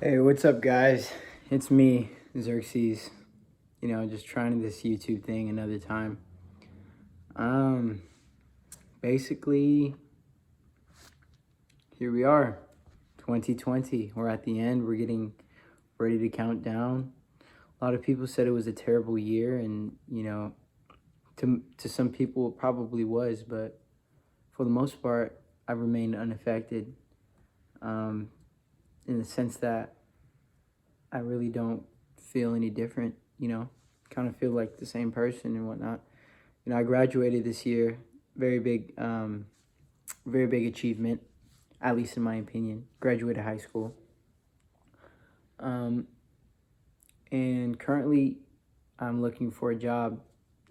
Hey, what's up, guys? It's me, Xerxes. Just trying this YouTube thing another time. Um, Basically, here we are, 2020. We're at the end. We're getting ready to count down. A lot of people said it was a terrible year, and to some people it probably was, but for the most part, I've remained unaffected. Um, in the sense that I really don't feel any different. Kind of feel like the same person and whatnot. I graduated this year. Very big, very big achievement, at least in my opinion. Graduated high school. Um, and currently, I'm looking for a job.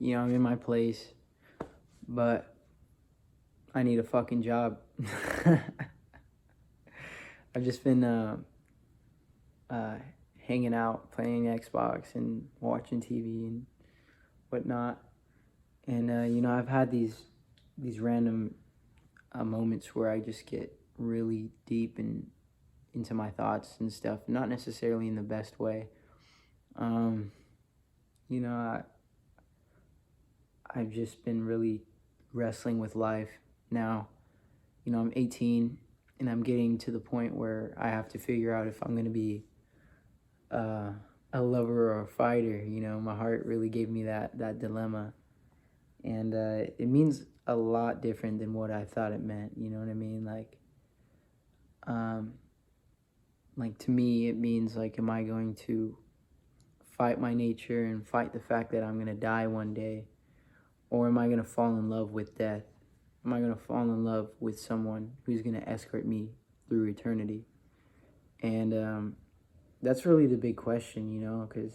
I'm in my place, but I need a fucking job. I've just been uh, hanging out, playing Xbox and watching TV and whatnot. And I've had these random moments where I just get really deep and into my thoughts and stuff, not necessarily in the best way. Um, you know, I, I've just been really wrestling with life now. I'm 18 and I'm getting to the point where I have to figure out if I'm going to be uh, a lover or a fighter. My heart really gave me that dilemma. And it means a lot different than what I thought it meant. You know what I mean? Um, like to me, it means like, am I going to fight my nature and fight the fact that I'm going to die one day? Or am I going to fall in love with death? Am I going to fall in love with someone who's going to escort me through eternity? And that's really the big question, because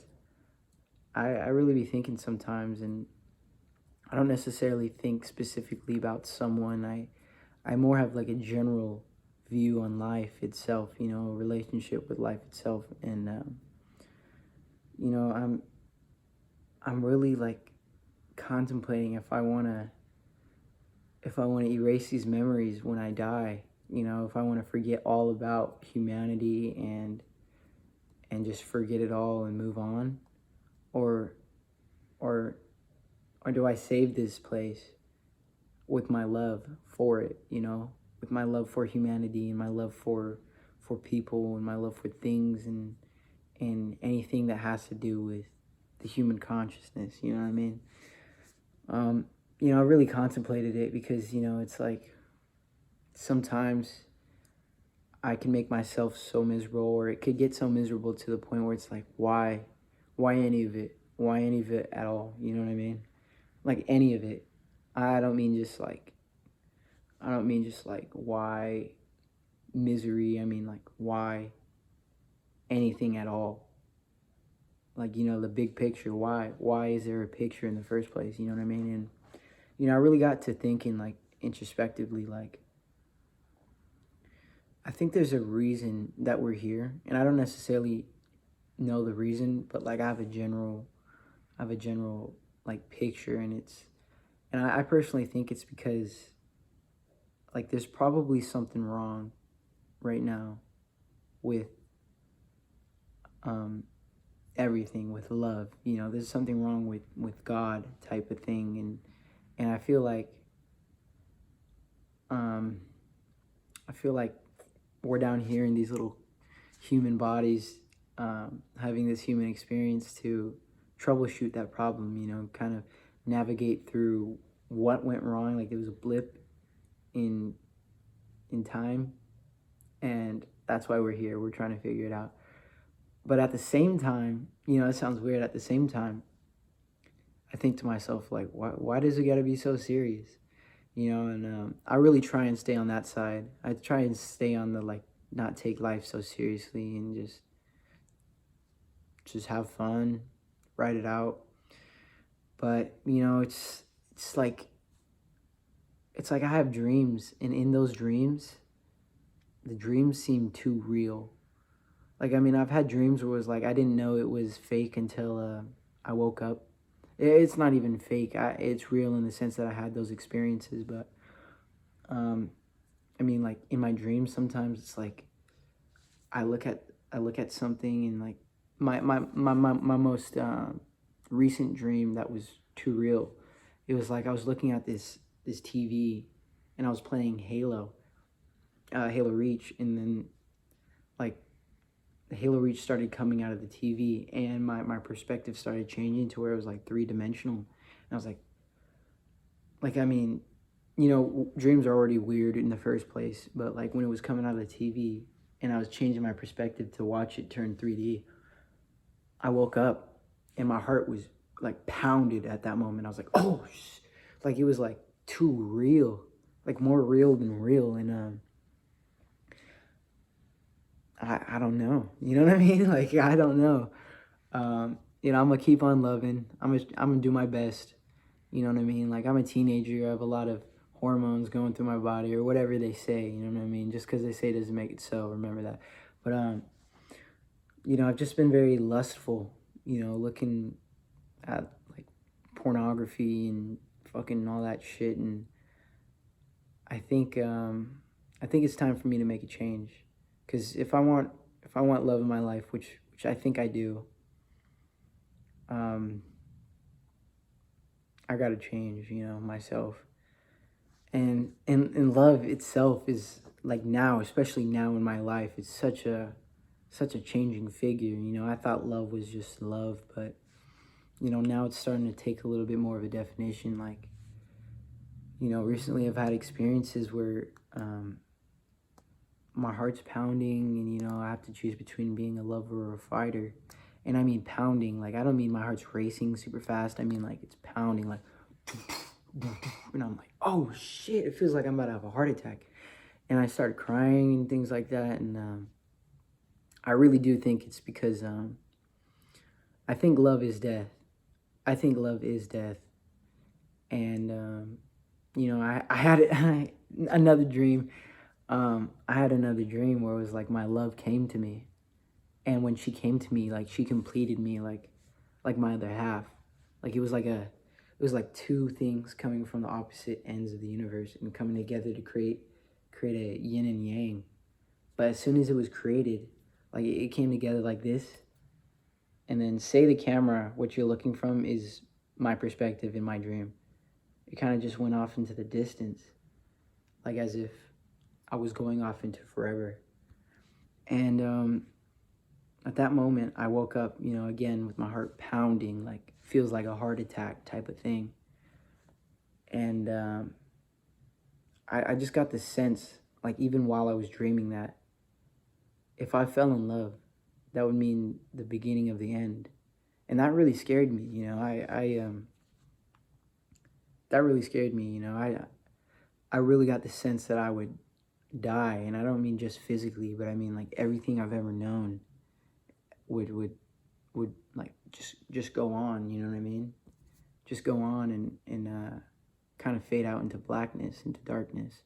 I really be thinking sometimes, and I don't necessarily think specifically about someone. I more have like a general view on life itself, a relationship with life itself. And, you know, I'm, I'm really like contemplating if I want to erase these memories when I die, if I want to forget all about humanity and just forget it all and move on, or or or do I save this place with my love for it, with my love for humanity and my love for people and my love for things and anything that has to do with the human consciousness, you know what I mean? Um, I really contemplated it because, it's like sometimes I can make myself so miserable, or it could get so miserable to the point where it's like, why any of it? Why any of it at all? You know what I mean? Like any of it. I don't mean just like, I don't mean just like why misery. I mean like why anything at all. Like, the big picture. Why is there a picture in the first place? You know what I mean? And, I really got to thinking like introspectively, like, I think there's a reason that we're here, and I don't necessarily know the reason, but like I have a general like picture, and I personally think it's because like there's probably something wrong right now with um everything, with love. There's something wrong with God type of thing, and um I feel like we're down here in these little human bodies, having this human experience to troubleshoot that problem, kind of navigate through what went wrong. Like there was a blip in time, and that's why we're here. We're trying to figure it out. But at the same time, it sounds weird. At the same time, I think to myself, like, why does it got to be so serious? And I really try and stay on that side. I try and stay on the like, not take life so seriously and just have fun, write it out. But it's like I have dreams, and in those dreams, the dreams seem too real. Like, I mean, I've had dreams where it was like I didn't know it was fake until I woke up. It's not even fake. It's real in the sense that I had those experiences. But I mean, like in my dreams, sometimes it's like I look at I look at something and like my most recent dream that was too real. It was like I was looking at this TV and I was playing Halo Reach, and then like the Halo Reach started coming out of the TV, and my perspective started changing to where it was like three-dimensional. And I was like I mean, dreams are already weird in the first place, but like when it was coming out of the TV and I was changing my perspective to watch it turn 3D, I woke up and my heart was like pounded at that moment. I was like, oh, like it was like too real, like more real than real. And I don't know, you know what I mean? Like, I don't know. I'm gonna keep on loving. I'm gonna do my best. You know what I mean? Like, I'm a teenager. I have a lot of hormones going through my body, or whatever they say. You know what I mean? Just because they say it doesn't make it so. Remember that. But I've just been very lustful. Looking at like pornography and fucking all that shit, and I think it's time for me to make a change. Because if I want love in my life, which I think I do, I gotta change, myself. And love itself is like now, especially now in my life, it's such a changing figure. I thought love was just love, but now it's starting to take a little bit more of a definition. Like, recently I've had experiences where my heart's pounding, and I have to choose between being a lover or a fighter. And I mean pounding, like I don't mean my heart's racing super fast. I mean like it's pounding, like, and I'm like, oh shit, it feels like I'm about to have a heart attack. And I start crying and things like that. And I really do think it's because I think love is death. I think love is death. And I had another dream. I had another dream where it was like my love came to me, and when she came to me, like she completed me, like my other half. Like it was like two things coming from the opposite ends of the universe and coming together to create a yin and yang. But as soon as it was created, like it came together like this, and then say the camera, what you're looking from is my perspective in my dream. It kind of just went off into the distance, like as if I was going off into forever. And at that moment, I woke up, again with my heart pounding, like feels like a heart attack type of thing. And I just got this sense, like even while I was dreaming, that if I fell in love, that would mean the beginning of the end. And that really scared me, that really scared me, I really got the sense that I would die. And I don't mean just physically, but I mean like everything I've ever known would like just go on, you know what I mean? Just go on and kind of fade out into blackness, into darkness.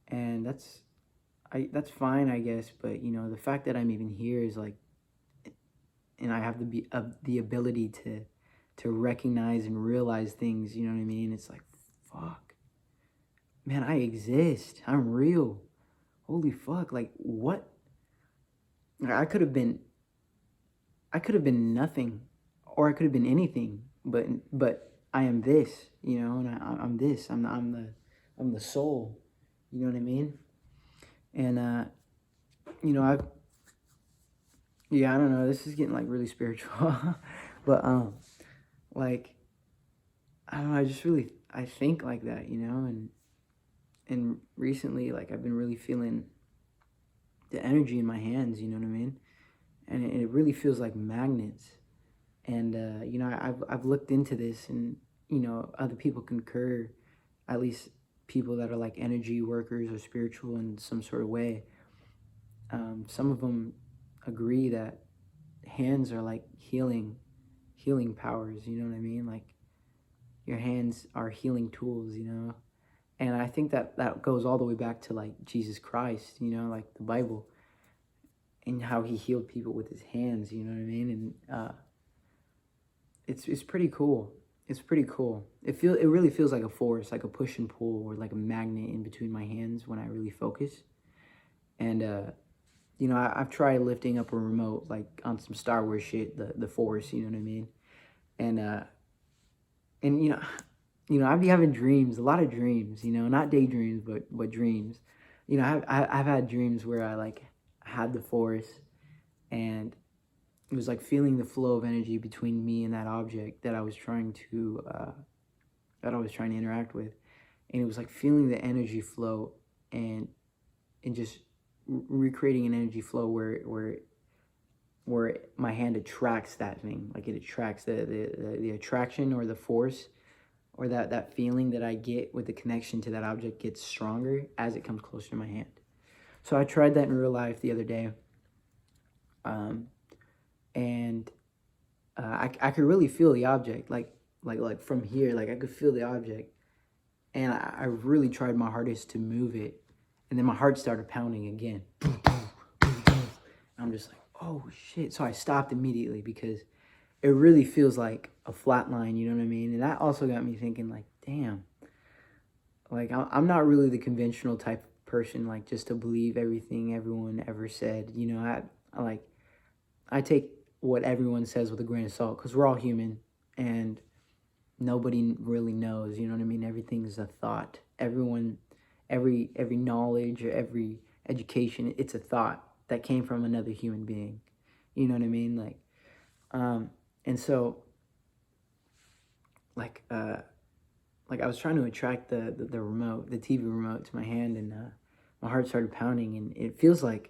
And that's fine, I guess, but the fact that I'm even here is like, and I have the ability to recognize and realize things, you know what I mean? It's like, fuck, man, I exist. I'm real. Holy fuck, like what? I could have been nothing, or I could have been anything, but I am this, and I'm this. I'm the soul. You know what I mean? And I've I don't know. This is getting like really spiritual, but like I don't know. I think like that, and recently like I've been really feeling the energy in my hands. You know what I mean? And it really feels like magnets. And I've looked into this, and other people concur, at least people that are like energy workers or spiritual in some sort of way. Some of them agree that hands are like healing powers. You know what I mean? Like your hands are healing tools. And I think that goes all the way back to like Jesus Christ. Like the Bible, and how he healed people with his hands, you know what I mean? And it's pretty cool. It's pretty cool. It really feels like a force, like a push and pull, or like a magnet in between my hands when I really focus. And I've tried lifting up a remote like on some Star Wars shit, the Force, you know what I mean? And I'd be having dreams, a lot of dreams, not daydreams, but dreams. I've had dreams where I like had the Force, and it was like feeling the flow of energy between me and that object that I was trying to interact with, and it was like feeling the energy flow, and just recreating an energy flow where my hand attracts that thing, like it attracts the attraction or the force, or that feeling that I get with the connection to that object gets stronger as it comes closer to my hand. So I tried that in real life the other day, and I could really feel the object, like from here, like I could feel the object, and I really tried my hardest to move it, and then my heart started pounding again. I'm just like, oh shit! So I stopped immediately because it really feels like a flat line, you know what I mean? And that also got me thinking, like, damn, like I'm not really the conventional type of person, like just to believe everything everyone ever said. I take what everyone says with a grain of salt, because we're all human, and nobody really knows, you know what I mean? Everything's a thought. Every knowledge or every education, it's a thought that came from another human being. You know what I mean? And so, like I was trying to attract the remote, the TV remote, to my hand, and my heart started pounding, and it feels like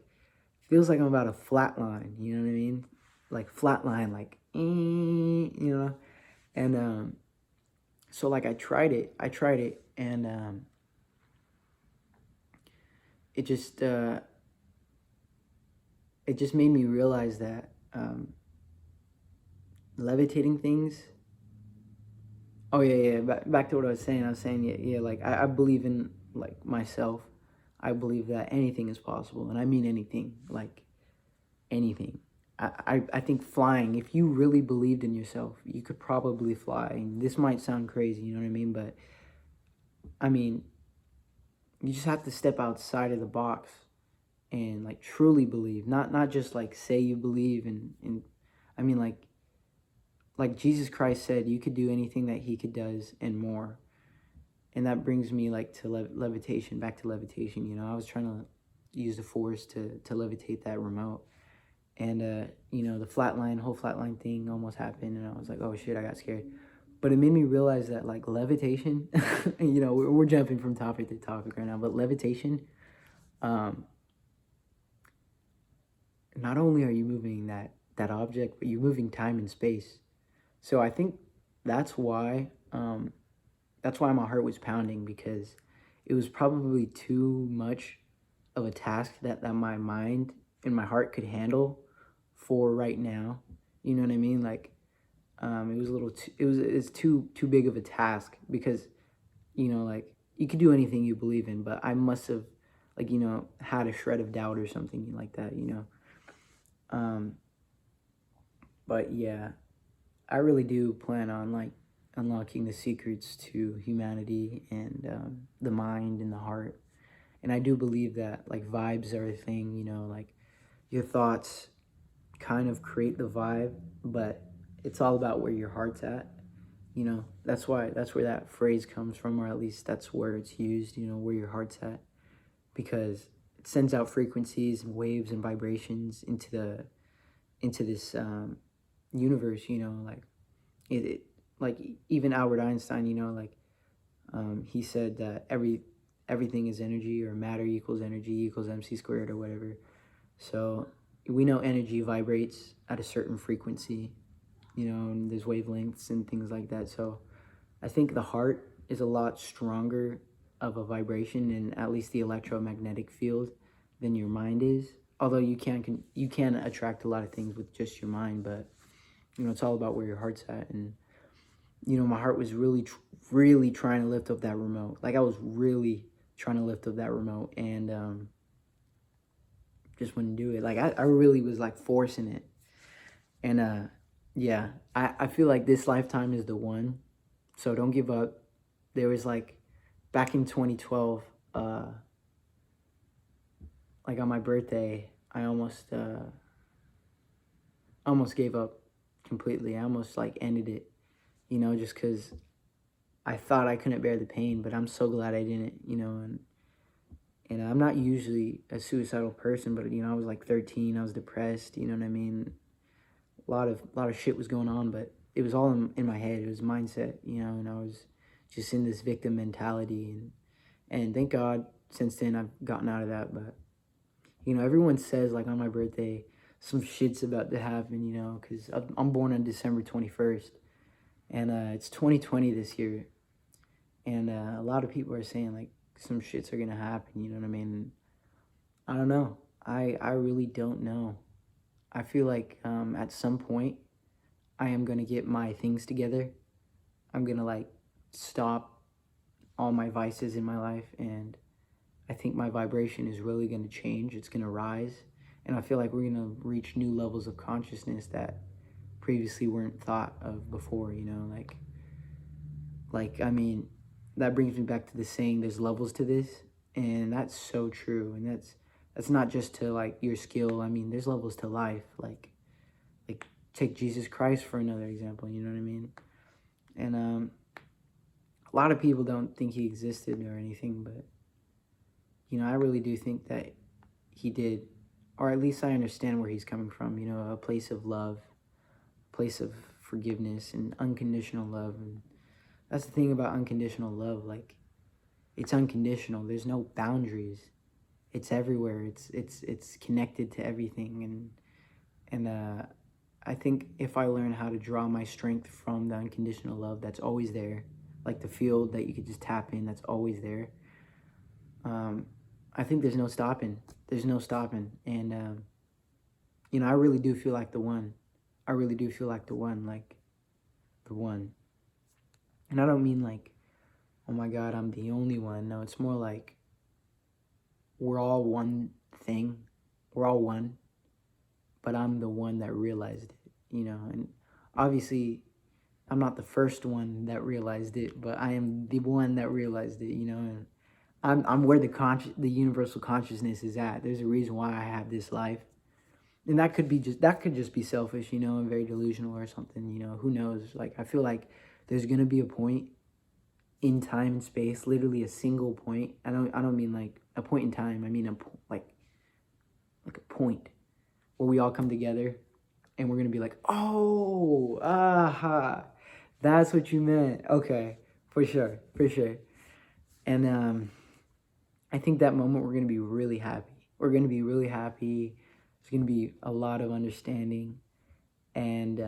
I'm about a flat line. You know what I mean? Like flat line, like and so like I tried it, and it just made me realize that levitating things. Oh yeah. Back to what I was saying. Yeah. Like I believe in like myself. I believe that anything is possible, and I mean anything. Like anything. I think flying. If you really believed in yourself, you could probably fly. And this might sound crazy, you know what I mean? But I mean, you just have to step outside of the box and like truly believe. Not just like say you believe, and I mean like Jesus Christ said, you could do anything that he could does and more. And that brings me like to levitation, back to levitation. I was trying to use the force to levitate that remote. And, the whole flatline thing almost happened. And I was like, oh shit, I got scared. But it made me realize that like levitation, we're jumping from topic to topic right now, but levitation, not only are you moving that object, but you're moving time and space. So I think that's why my heart was pounding, because it was probably too much of a task that my mind and my heart could handle for right now. You know what I mean? Like, it was a little it's too big of a task, because, like you could do anything you believe in, but I must have like, had a shred of doubt or something like that, but yeah, I really do plan on like unlocking the secrets to humanity and the mind and the heart. And I do believe that like vibes are a thing, like your thoughts kind of create the vibe, but it's all about where your heart's at. That's where that phrase comes from, or at least that's where it's used, where your heart's at, because it sends out frequencies and waves and vibrations into this universe, like it like even Albert Einstein, he said that everything is energy, or matter equals energy equals MC squared or whatever. So we know energy vibrates at a certain frequency, and there's wavelengths and things like that. So I think the heart is a lot stronger of a vibration, in at least the electromagnetic field, than your mind is. Although you can attract a lot of things with just your mind, but it's all about where your heart's at. And my heart was really trying to lift up that remote. Like I was really trying to lift up that remote, and just wouldn't do it. Like I really was like forcing it. And yeah, I feel like this lifetime is the one. So don't give up. There was like back in 2012, like on my birthday, I almost gave up completely. I almost like ended it, just because I thought I couldn't bear the pain. But I'm so glad I didn't, and I'm not usually a suicidal person, but I was like 13. I was depressed. You know what I mean? A lot of shit was going on, but it was all in my head. It was mindset, and I was just in this victim mentality, and thank God since then I've gotten out of that. But everyone says like on my birthday some shit's about to happen, because I'm born on December 21st, and it's 2020 this year, and a lot of people are saying like some shits are gonna happen. You know what I mean? I don't know. I really don't know. I feel like at some point I am gonna get my things together. I'm gonna like stop all my vices in my life, and I think my vibration is really gonna change. It's gonna rise, and I feel like we're gonna reach new levels of consciousness that previously weren't thought of before. Like I mean, that brings me back to the saying, "There's levels to this," and that's so true. And that's not just to like your skill. I mean, there's levels to life. Like take Jesus Christ for another example. You know what I mean? And a lot of people don't think he existed or anything, but I really do think that he did, or at least I understand where he's coming from. A place of love, a place of forgiveness and unconditional love. And that's the thing about unconditional love. Like, it's unconditional. There's no boundaries. It's everywhere. It's connected to everything. And I think if I learn how to draw my strength from the unconditional love that's always there, like the field that you could just tap in, that's always there. I think there's no stopping. There's no stopping. And I really do feel like the one. I really do feel like the one, like the one. And I don't mean like, oh my God, I'm the only one. No, it's more like we're all one thing. We're all one. But I'm the one that realized it, And obviously, I'm not the first one that realized it, but I am the one that realized it, And I'm where the universal consciousness is at. There's a reason why I have this life. And that could just be selfish, and very delusional or something, who knows? Like, I feel like there's going to be a point in time and space, literally a single point. I don't mean like a point in time. I mean like a point where we all come together and we're going to be like, "Oh, aha. That's what you meant." Okay. For sure. For sure. And I think that moment we're going to be really happy. We're going to be really happy. There's going to be a lot of understanding. And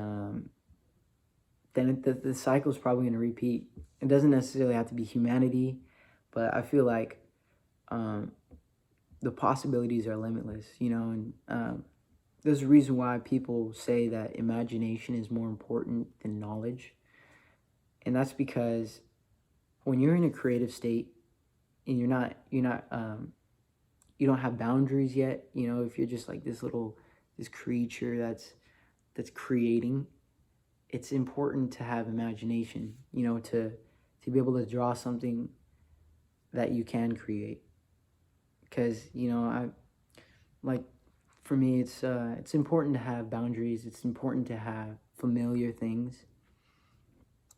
then the cycle is probably going to repeat. It doesn't necessarily have to be humanity, but I feel like the possibilities are limitless, And there's a reason why people say that imagination is more important than knowledge. And that's because when you're in a creative state, and you don't have boundaries yet, if you're just like this creature that's creating, it's important to have imagination, to be able to draw something that you can create. Because for me, it's important to have boundaries. It's important to have familiar things.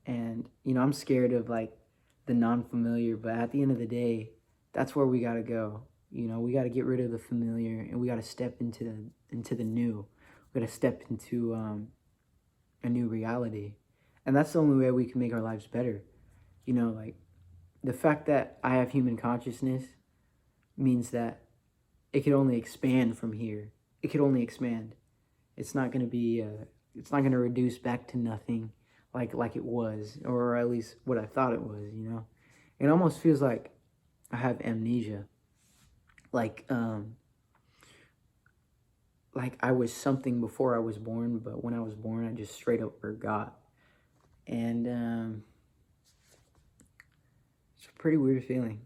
And I'm scared of like the non-familiar, but at the end of the day, that's where we got to go. We got to get rid of the familiar, and we got to step into the new. We got to step into a new reality, and that's the only way we can make our lives better. Like the fact that I have human consciousness means that it can only expand from here. It could only expand. It's not going to be. It's not going to reduce back to nothing like it was, or at least what I thought it was. It almost feels like I have amnesia. Like I was something before I was born, but when I was born, I just straight up forgot. And it's a pretty weird feeling.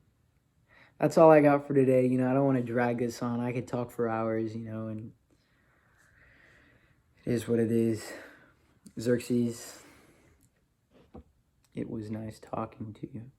That's all I got for today. I don't want to drag this on. I could talk for hours, and it is what it is. Xerxes, it was nice talking to you.